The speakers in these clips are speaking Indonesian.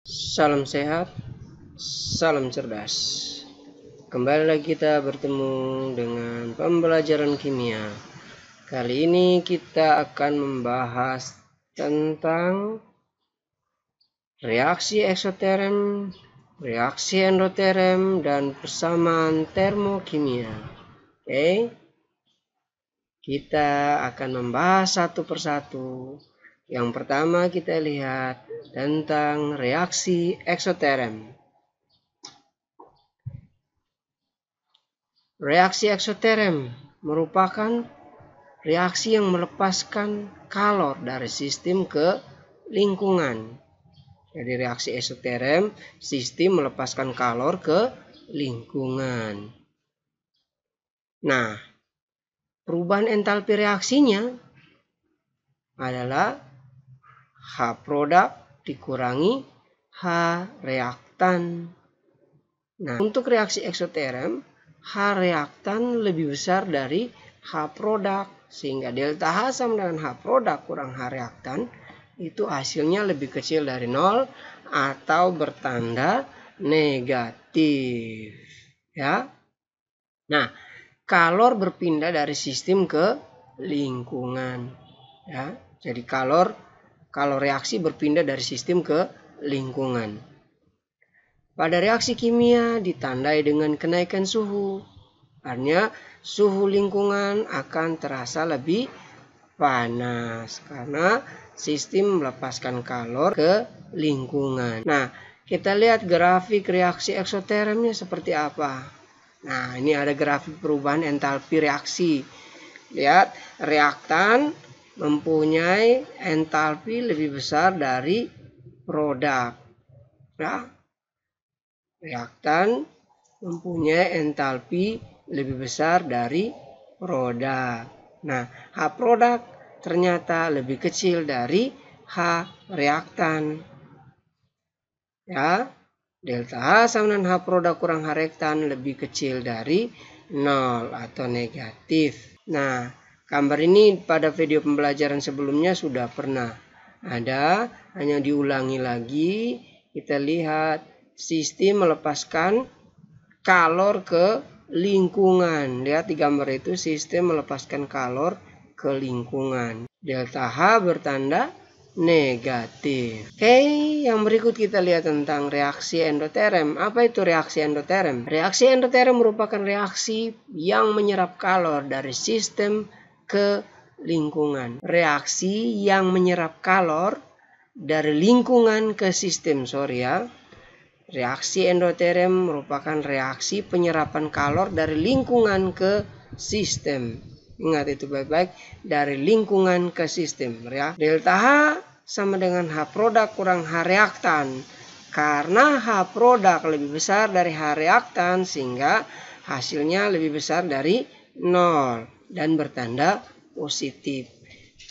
Salam sehat, salam cerdas. Kembali lagi kita bertemu dengan pembelajaran kimia. Kali ini kita akan membahas tentang reaksi eksoterm, reaksi endoterm, dan persamaan termokimia. Oke, kita akan membahas satu persatu. Yang pertama kita lihat tentang reaksi eksoterm. Reaksi eksoterm merupakan reaksi yang melepaskan kalor dari sistem ke lingkungan. Jadi reaksi eksoterm, sistem melepaskan kalor ke lingkungan. Nah, perubahan entalpi reaksinya adalah H produk dikurangi H reaktan. Nah, untuk reaksi eksoterm, H reaktan lebih besar dari H produk, sehingga delta H sama dengan H produk kurang H reaktan itu hasilnya lebih kecil dari 0 atau bertanda negatif. Ya. Nah, kalor berpindah dari sistem ke lingkungan. Ya, jadi kalau reaksi berpindah dari sistem ke lingkungan. Pada reaksi kimia ditandai dengan kenaikan suhu. Artinya suhu lingkungan akan terasa lebih panas karena sistem melepaskan kalor ke lingkungan. Nah, kita lihat grafik reaksi eksotermnya seperti apa. Nah, ini ada grafik perubahan entalpi reaksi. Lihat, reaktan mempunyai entalpi lebih besar dari produk. Ya. Reaktan mempunyai entalpi lebih besar dari produk. Nah, H produk ternyata lebih kecil dari H reaktan. Ya, delta H sama dengan H produk kurang H reaktan lebih kecil dari 0 atau negatif. Nah, gambar ini pada video pembelajaran sebelumnya sudah pernah ada, hanya diulangi lagi. Kita lihat sistem melepaskan kalor ke lingkungan. Lihat di gambar itu sistem melepaskan kalor ke lingkungan. Delta H bertanda negatif. Oke, yang berikut kita lihat tentang reaksi endoterm. Apa itu reaksi endoterm? Reaksi endoterm merupakan reaksi yang menyerap kalor dari sistem ke lingkungan. Reaksi yang menyerap kalor dari lingkungan ke sistem, Reaksi endoterm merupakan reaksi penyerapan kalor dari lingkungan ke sistem. Ingat itu baik-baik, dari lingkungan ke sistem. Ya. Delta H sama dengan H produk kurang H reaktan. Karena H produk lebih besar dari H reaktan, sehingga hasilnya lebih besar dari 0 dan bertanda positif.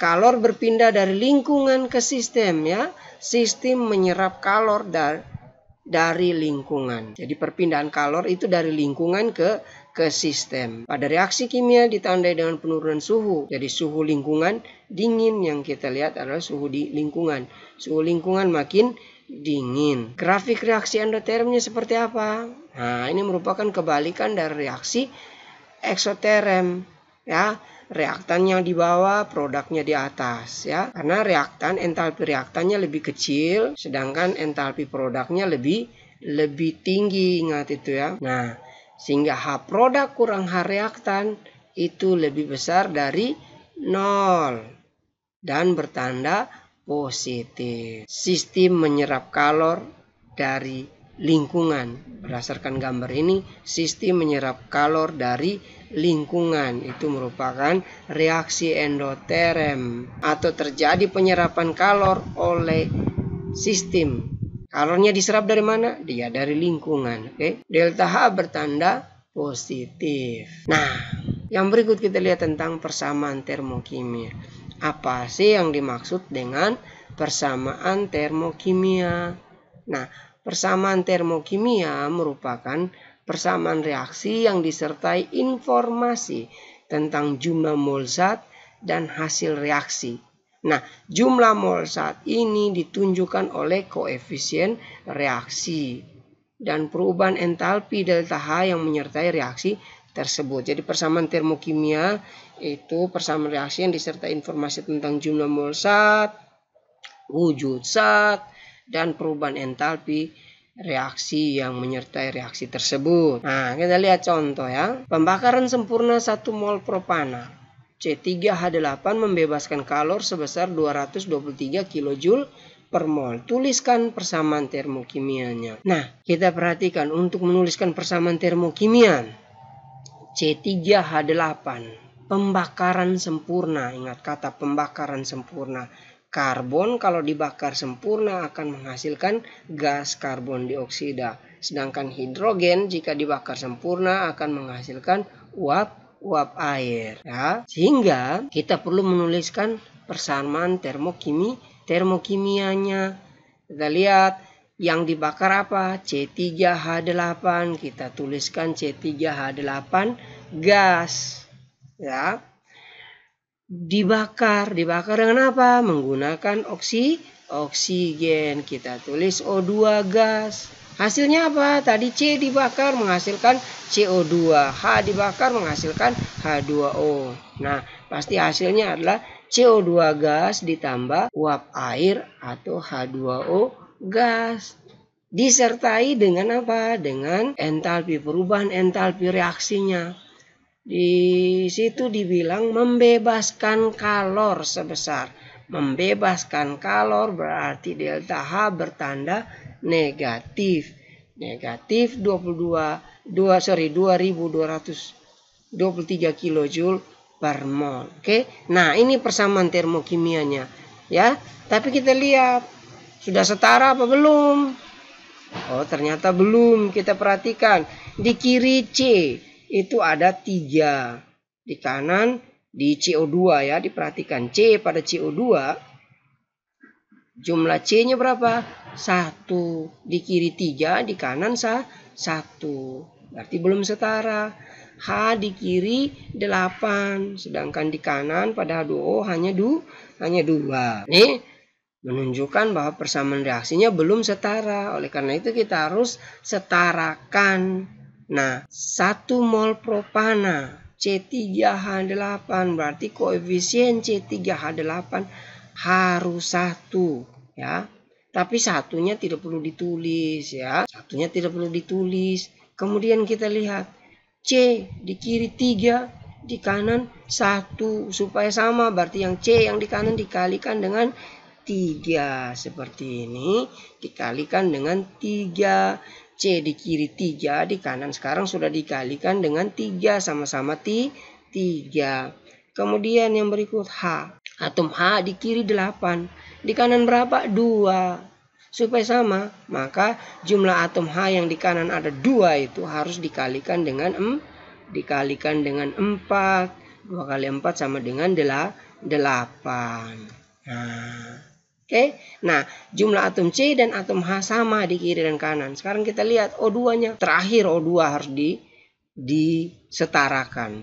Kalor berpindah dari lingkungan ke sistem, ya. Sistem menyerap kalor dari lingkungan. Jadi perpindahan kalor itu dari lingkungan ke sistem. Pada reaksi kimia ditandai dengan penurunan suhu. Jadi suhu lingkungan dingin, yang kita lihat adalah suhu di lingkungan. Suhu lingkungan makin dingin. Grafik reaksi endotermnya seperti apa? Nah, ini merupakan kebalikan dari reaksi eksoterm, ya. Reaktannya di bawah, produknya di atas, ya. Karena reaktan, entalpi reaktannya lebih kecil, sedangkan entalpi produknya lebih tinggi, ingat itu ya. Nah, sehingga H produk kurang H reaktan itu lebih besar dari 0 dan bertanda positif. Sistem menyerap kalor dari lingkungan. Berdasarkan gambar ini, sistem menyerap kalor dari lingkungan. Itu merupakan reaksi endoterm atau terjadi penyerapan kalor oleh sistem. Kalornya diserap dari mana? Dia dari lingkungan. Oke. Delta H bertanda positif. Nah, yang berikut kita lihat tentang persamaan termokimia. Apa sih yang dimaksud dengan persamaan termokimia? Nah, persamaan termokimia merupakan persamaan reaksi yang disertai informasi tentang jumlah mol zat dan hasil reaksi. Nah, jumlah mol saat ini ditunjukkan oleh koefisien reaksi dan perubahan entalpi delta H yang menyertai reaksi tersebut. Jadi persamaan termokimia itu persamaan reaksi yang disertai informasi tentang jumlah mol zat, wujud zat, dan perubahan entalpi reaksi yang menyertai reaksi tersebut. Nah, kita lihat contoh ya. Pembakaran sempurna 1 mol propana C3H8 membebaskan kalor sebesar 223 kJ per mol. Tuliskan persamaan termokimianya. Nah, kita perhatikan untuk menuliskan persamaan termokimia C3H8 pembakaran sempurna. Ingat kata pembakaran sempurna. Karbon kalau dibakar sempurna akan menghasilkan gas karbon dioksida. Sedangkan hidrogen jika dibakar sempurna akan menghasilkan uap air. Ya. Sehingga kita perlu menuliskan persamaan termokimianya. Kita lihat yang dibakar apa? C3H8. Kita tuliskan C3H8 gas. Ya. Dibakar dengan apa? Menggunakan oksigen. Kita tulis O2 gas. Hasilnya apa? Tadi C dibakar menghasilkan CO2, H dibakar menghasilkan H2O. Nah, pasti hasilnya adalah CO2 gas ditambah uap air atau H2O gas. Disertai dengan apa? Dengan entalpi, perubahan entalpi reaksinya. Di situ dibilang membebaskan kalor sebesar. Membebaskan kalor berarti delta H bertanda negatif. Negatif 2223 kJ per mol. Oke. Nah, ini persamaan termokimianya ya. Tapi kita lihat sudah setara apa belum? Oh, ternyata belum. Kita perhatikan di kiri C itu ada 3. Di kanan di CO2 ya, diperhatikan C pada CO2 jumlah C-nya berapa? 1. Di kiri 3, di kanan 1. Berarti belum setara. H di kiri 8, sedangkan di kanan pada H2O hanya 2. Nih menunjukkan bahwa persamaan reaksinya belum setara. Oleh karena itu kita harus setarakan. Nah, 1 mol propana C3H8 berarti koefisien C3H8 harus 1 ya. Tapi satunya tidak perlu ditulis ya. Satunya tidak perlu ditulis. Kemudian kita lihat C di kiri 3, di kanan 1 supaya sama, berarti yang C yang di kanan dikalikan dengan 3 seperti ini, dikalikan dengan 3. C di kiri 3, di kanan sekarang sudah dikalikan dengan 3, sama-sama 3. Kemudian yang berikut H. Atom H di kiri 8, di kanan berapa? 2. Supaya sama, maka jumlah atom H yang di kanan ada 2 itu harus dikalikan dengan 4. 2 kali 4 sama dengan 8. Nah. Oke, nah jumlah atom C dan atom H sama di kiri dan kanan. Sekarang kita lihat O2-nya. Terakhir O2 harus disetarakan.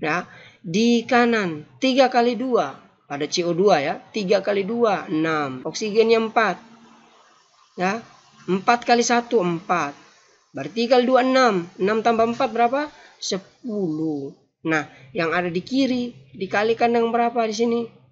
Ya, di kanan 3 kali 2 pada CO2 ya. 3 kali 2 6. Oksigennya 4. Ya, 4 kali 1 4. Berarti 3 kali 2 6. 6 tambah 4 berapa? 10. Nah, yang ada di kiri dikalikan dengan berapa di sini?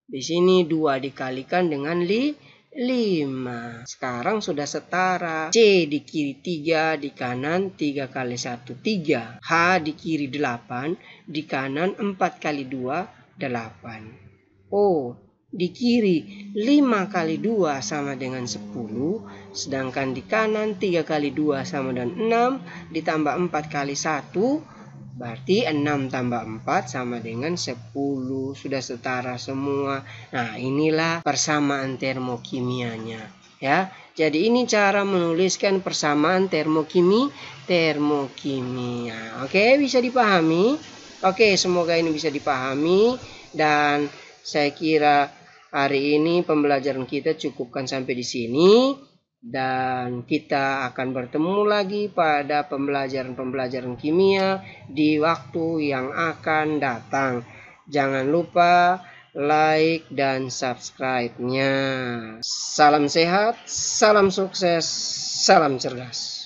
Di sini 2 dikalikan dengan 5. Sekarang sudah setara. C di kiri 3, di kanan 3 kali 1 3. H di kiri 8, di kanan 4 kali 2 8. O di kiri 5 kali 2 sama dengan 10. Sedangkan di kanan 3 kali 2 sama dengan 6. Ditambah 4 kali 1. Berarti 6 tambah 4 sama dengan 10. Sudah setara semua. Nah, inilah persamaan termokimianya. Ya, jadi ini cara menuliskan persamaan termokimia. Oke, bisa dipahami? Oke, semoga ini bisa dipahami. Dan saya kira hari ini pembelajaran kita cukupkan sampai di sini. Dan kita akan bertemu lagi pada pembelajaran kimia di waktu yang akan datang. Jangan lupa like, dan subscribe-nya. Salam sehat, salam sukses, salam cerdas.